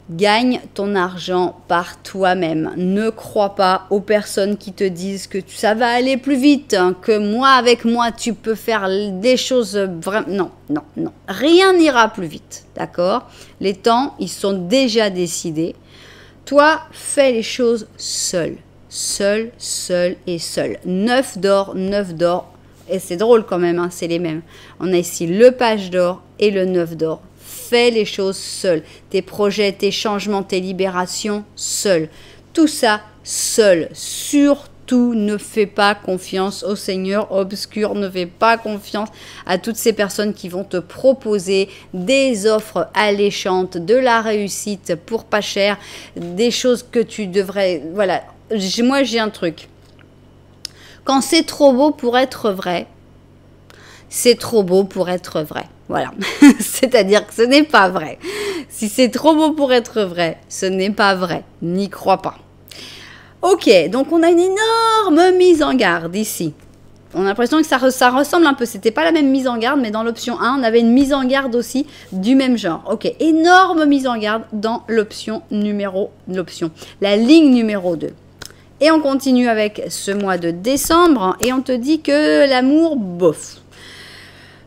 Gagne ton argent par toi-même. Ne crois pas aux personnes qui te disent que ça va aller plus vite, hein, que moi, avec moi, tu peux faire des choses vraiment... Non, non, non. Rien n'ira plus vite, d'accord? Les temps, ils sont déjà décidés. Toi, fais les choses seul. Seul, seul et seul. 9 d'or, 9 d'or. Et c'est drôle quand même, hein, c'est les mêmes. On a ici le page d'or et le 9 d'or. Fais les choses seul. Tes projets, tes changements, tes libérations, seul. Tout ça, seul. Surtout, ne fais pas confiance au Seigneur obscur. Ne fais pas confiance à toutes ces personnes qui vont te proposer des offres alléchantes, de la réussite pour pas cher, des choses que tu devrais... Voilà, moi j'ai un truc. Quand c'est trop beau pour être vrai, c'est trop beau pour être vrai. Voilà, c'est-à-dire que ce n'est pas vrai. Si c'est trop beau pour être vrai, ce n'est pas vrai. N'y crois pas. Ok, donc on a une énorme mise en garde ici. On a l'impression que ça ressemble un peu. C'était pas la même mise en garde, mais dans l'option 1, on avait une mise en garde aussi du même genre. Ok, énorme mise en garde dans la ligne numéro 2. Et on continue avec ce mois de décembre et on te dit que l'amour, bof.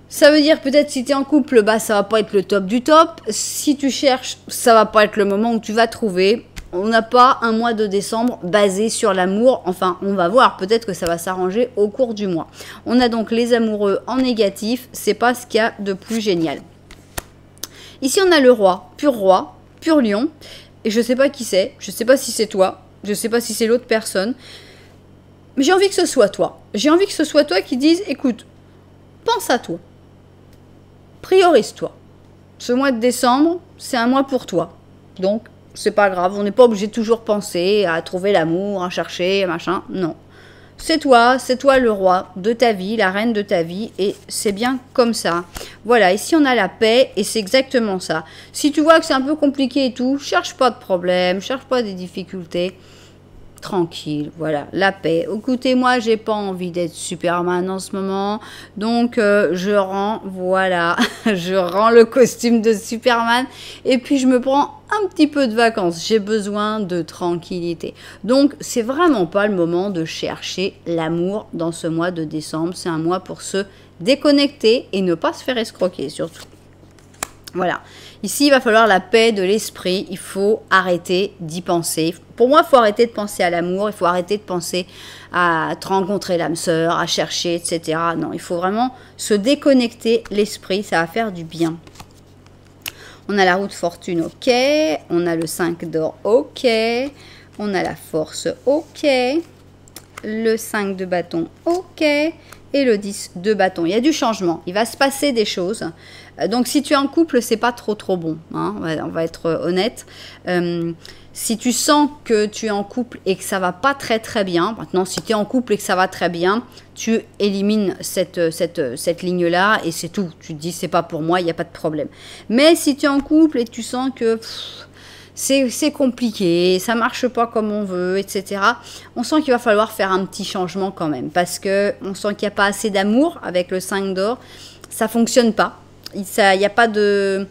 Ça veut dire peut-être si tu es en couple, bah ça va pas être le top du top. Si tu cherches, ça va pas être le moment où tu vas trouver. On n'a pas un mois de décembre basé sur l'amour. Enfin, on va voir. Peut-être que ça va s'arranger au cours du mois. On a donc les amoureux en négatif. C'est pas ce qu'il y a de plus génial. Ici, on a le roi, pur lion. Et je sais pas qui c'est. Je sais pas si c'est toi. Je sais pas si c'est l'autre personne. Mais j'ai envie que ce soit toi. J'ai envie que ce soit toi qui dise, écoute, pense à toi. Priorise-toi. Ce mois de décembre, c'est un mois pour toi. Donc, c'est pas grave. On n'est pas obligé de toujours penser à trouver l'amour, à chercher, machin. Non. C'est toi le roi de ta vie, la reine de ta vie. Et c'est bien comme ça. Voilà, ici on a la paix et c'est exactement ça. Si tu vois que c'est un peu compliqué et tout, cherche pas de problème, cherche pas des difficultés. Tranquille, voilà, la paix. Écoutez, moi, j'ai pas envie d'être Superman en ce moment, donc je rends, voilà, je rends le costume de Superman et puis je me prends un petit peu de vacances. J'ai besoin de tranquillité. Donc, c'est vraiment pas le moment de chercher l'amour dans ce mois de décembre. C'est un mois pour se déconnecter et ne pas se faire escroquer, surtout. Voilà. Ici, il va falloir la paix de l'esprit. Il faut arrêter d'y penser. Pour moi, il faut arrêter de penser à l'amour. Il faut arrêter de penser à te rencontrer l'âme sœur, à chercher, etc. Non, il faut vraiment se déconnecter l'esprit. Ça va faire du bien. On a la roue de fortune, ok. On a le 5 d'or, ok. On a la force, ok. Le 5 de bâton, ok. Et le 10 de bâton. Il y a du changement. Il va se passer des choses. Donc, si tu es en couple, c'est pas trop bon. Hein, on va être honnête. Si tu sens que tu es en couple et que ça va pas très bien, maintenant, si tu es en couple et que ça va très bien, tu élimines cette ligne-là et c'est tout. Tu te dis, c'est pas pour moi, il n'y a pas de problème. Mais si tu es en couple et que tu sens que c'est compliqué, ça marche pas comme on veut, etc. On sent qu'il va falloir faire un petit changement quand même parce que on sent qu'il n'y a pas assez d'amour avec le 5 d'or. Ça fonctionne pas. Il n'y a pas de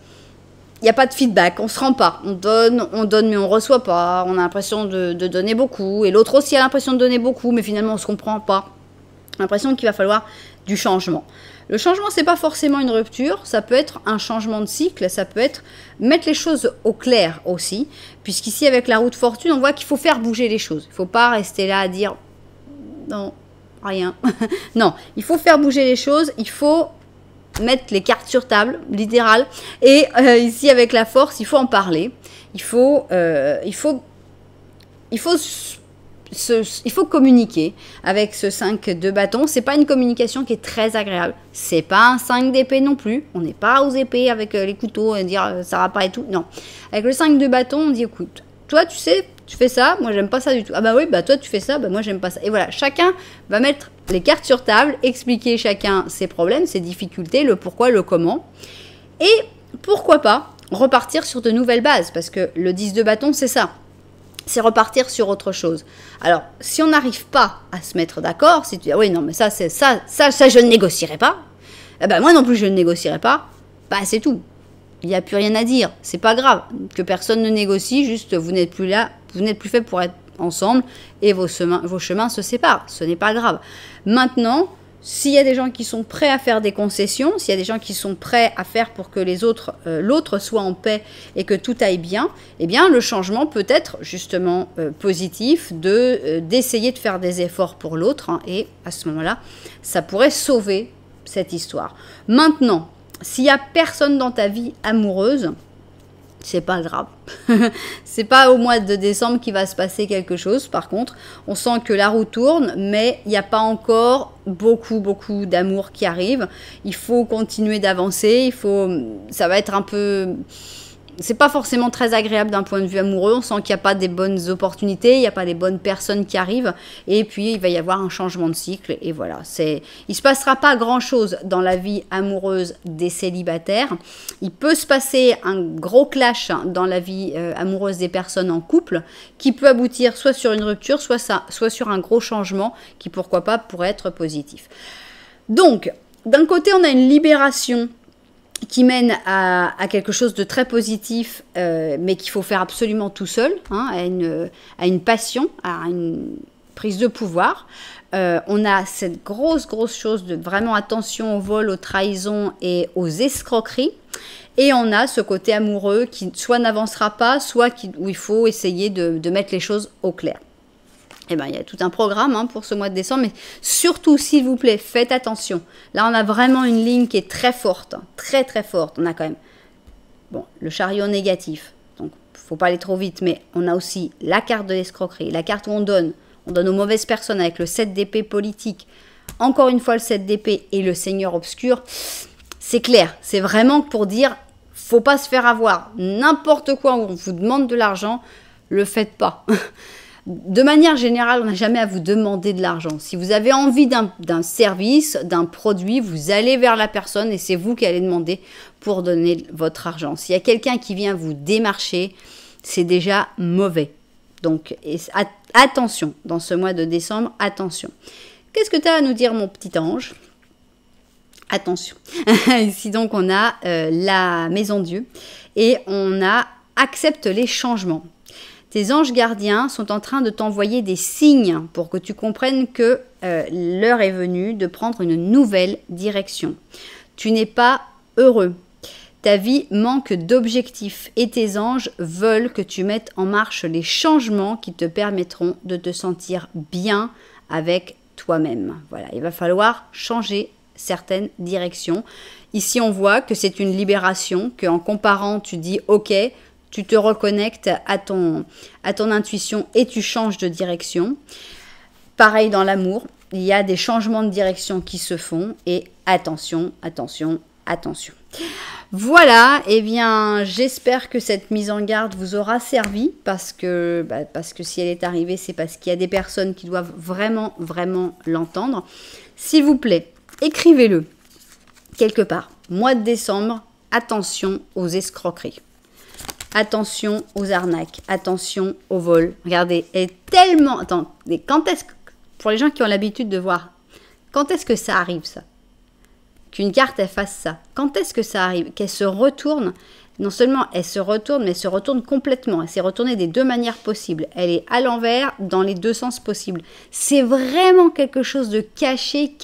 feedback, on se rend pas. On donne, mais on reçoit pas. On a l'impression de donner beaucoup. Et l'autre aussi a l'impression de donner beaucoup, mais finalement, on se comprend pas. On a l'impression qu'il va falloir du changement. Le changement, c'est pas forcément une rupture. Ça peut être un changement de cycle. Ça peut être mettre les choses au clair aussi. Puisqu'ici, avec la roue de fortune, on voit qu'il faut faire bouger les choses. Il faut pas rester là à dire non. rien. Non, il faut faire bouger les choses, il faut mettre les cartes sur table, littéral. Et ici, avec la force, il faut en parler. Il faut communiquer avec ce 5 de bâton. C'est pas une communication qui est très agréable. C'est pas un 5 d'épée non plus. On n'est pas aux épées avec les couteaux et dire ça va pas et tout. Non. Avec le 5 de bâton, on dit écoute, toi tu sais, tu fais ça, moi j'aime pas ça du tout. Ah bah oui, bah toi tu fais ça, bah moi j'aime pas ça. Et voilà, chacun va mettre les cartes sur table, expliquer chacun ses problèmes, ses difficultés, le pourquoi, le comment. Et pourquoi pas repartir sur de nouvelles bases, parce que le 10 de bâton, c'est ça. C'est repartir sur autre chose. Alors, si on n'arrive pas à se mettre d'accord, si tu dis ah oui, non, mais ça, je ne négocierai pas, eh ben moi non plus je ne négocierai pas, bah c'est tout. Il n'y a plus rien à dire. C'est pas grave que personne ne négocie, juste vous n'êtes plus là, vous n'êtes plus fait pour être ensemble et vos chemins se séparent. Ce n'est pas grave. Maintenant, s'il y a des gens qui sont prêts à faire des concessions, s'il y a des gens qui sont prêts à faire pour que l'autre soit en paix et que tout aille bien, eh bien le changement peut être justement positif d'essayer de faire des efforts pour l'autre, hein, et à ce moment-là, ça pourrait sauver cette histoire. Maintenant, s'il n'y a personne dans ta vie amoureuse, c'est pas grave. C'est pas au mois de décembre qu'il va se passer quelque chose. Par contre, on sent que la roue tourne, mais il n'y a pas encore beaucoup d'amour qui arrive. Il faut continuer d'avancer. Ça va être un peu... C'est pas forcément très agréable d'un point de vue amoureux. On sent qu'il n'y a pas des bonnes opportunités, il n'y a pas des bonnes personnes qui arrivent. Et puis, il va y avoir un changement de cycle. Et voilà, il ne se passera pas grand-chose dans la vie amoureuse des célibataires. Il peut se passer un gros clash dans la vie amoureuse des personnes en couple qui peut aboutir soit sur une rupture, soit sur un gros changement qui, pourquoi pas, pourrait être positif. Donc, d'un côté, on a une libération qui mène à quelque chose de très positif, mais qu'il faut faire absolument tout seul, hein, à une passion, à une prise de pouvoir. On a cette grosse chose de vraiment attention au vol, aux trahisons et aux escroqueries. Et on a ce côté amoureux qui soit n'avancera pas, soit où il faut essayer de mettre les choses au clair. Eh ben, il y a tout un programme, hein, pour ce mois de décembre, mais surtout, s'il vous plaît, faites attention. Là, on a vraiment une ligne qui est très forte, très forte. On a quand même le chariot négatif, donc il ne faut pas aller trop vite, mais on a aussi la carte de l'escroquerie, la carte où on donne aux mauvaises personnes avec le 7 d'épée politique. Encore une fois, le 7 d'épée et le Seigneur obscur, c'est clair. C'est vraiment pour dire, faut pas se faire avoir. N'importe quoi où on vous demande de l'argent, le faites pas. De manière générale, on n'a jamais à vous demander de l'argent. Si vous avez envie d'un service, d'un produit, vous allez vers la personne et c'est vous qui allez demander pour donner votre argent. S'il y a quelqu'un qui vient vous démarcher, c'est déjà mauvais. Donc, attention, dans ce mois de décembre, attention. Qu'est-ce que tu as à nous dire, mon petit ange ? Attention. Ici, donc, on a la maison Dieu et on a accepte les changements. Tes anges gardiens sont en train de t'envoyer des signes pour que tu comprennes que l'heure est venue de prendre une nouvelle direction. Tu n'es pas heureux. Ta vie manque d'objectifs et tes anges veulent que tu mettes en marche les changements qui te permettront de te sentir bien avec toi-même. Voilà, il va falloir changer certaines directions. Ici, on voit que c'est une libération, qu'en comparant, tu dis « Ok », tu te reconnectes à ton intuition et tu changes de direction. Pareil dans l'amour, il y a des changements de direction qui se font et attention. Voilà, eh bien j'espère que cette mise en garde vous aura servi parce que si elle est arrivée, c'est parce qu'il y a des personnes qui doivent vraiment l'entendre. S'il vous plaît, écrivez-le quelque part. Mois de décembre, attention aux escroqueries. Attention aux arnaques, attention au vol. Regardez, elle est tellement... Attendez, pour les gens qui ont l'habitude de voir, quand est-ce que ça arrive, ça ? Qu'une carte, elle fasse ça. Quand est-ce que ça arrive ? Qu'elle se retourne. Non seulement elle se retourne, mais elle se retourne complètement. Elle s'est retournée des deux manières possibles. Elle est à l'envers dans les deux sens possibles. C'est vraiment quelque chose de caché.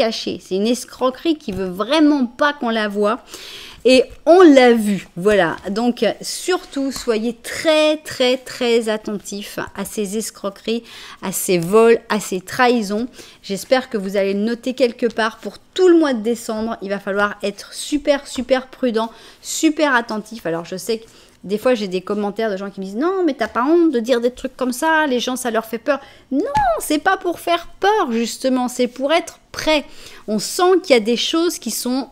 C'est une escroquerie qui veut vraiment pas qu'on la voie. Et on l'a vu, voilà. Donc, surtout, soyez très, très, très attentifs à ces escroqueries, à ces vols, à ces trahisons. J'espère que vous allez le noter quelque part pour tout le mois de décembre. Il va falloir être super, super prudent, super attentif. Alors, je sais que des fois, j'ai des commentaires de gens qui me disent « Non, mais t'as pas honte de dire des trucs comme ça, les gens, ça leur fait peur. » Non, c'est pas pour faire peur, justement, c'est pour être prêt. On sent qu'il y a des choses qui sont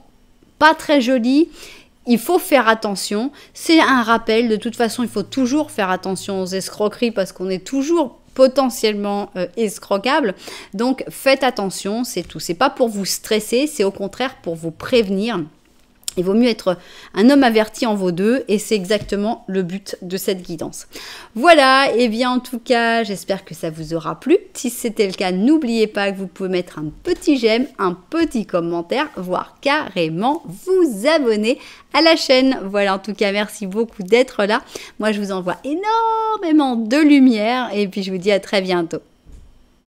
pas très jolies. Il faut faire attention. C'est un rappel. De toute façon, il faut toujours faire attention aux escroqueries parce qu'on est toujours potentiellement escroquable. Donc, faites attention, c'est tout. C'est pas pour vous stresser, c'est au contraire pour vous prévenir. Il vaut mieux être un homme averti en vaut deux et c'est exactement le but de cette guidance. Voilà, et bien en tout cas, j'espère que ça vous aura plu. Si c'était le cas, n'oubliez pas que vous pouvez mettre un petit j'aime, un petit commentaire, voire carrément vous abonner à la chaîne. Voilà, en tout cas, merci beaucoup d'être là. Moi, je vous envoie énormément de lumière et puis je vous dis à très bientôt.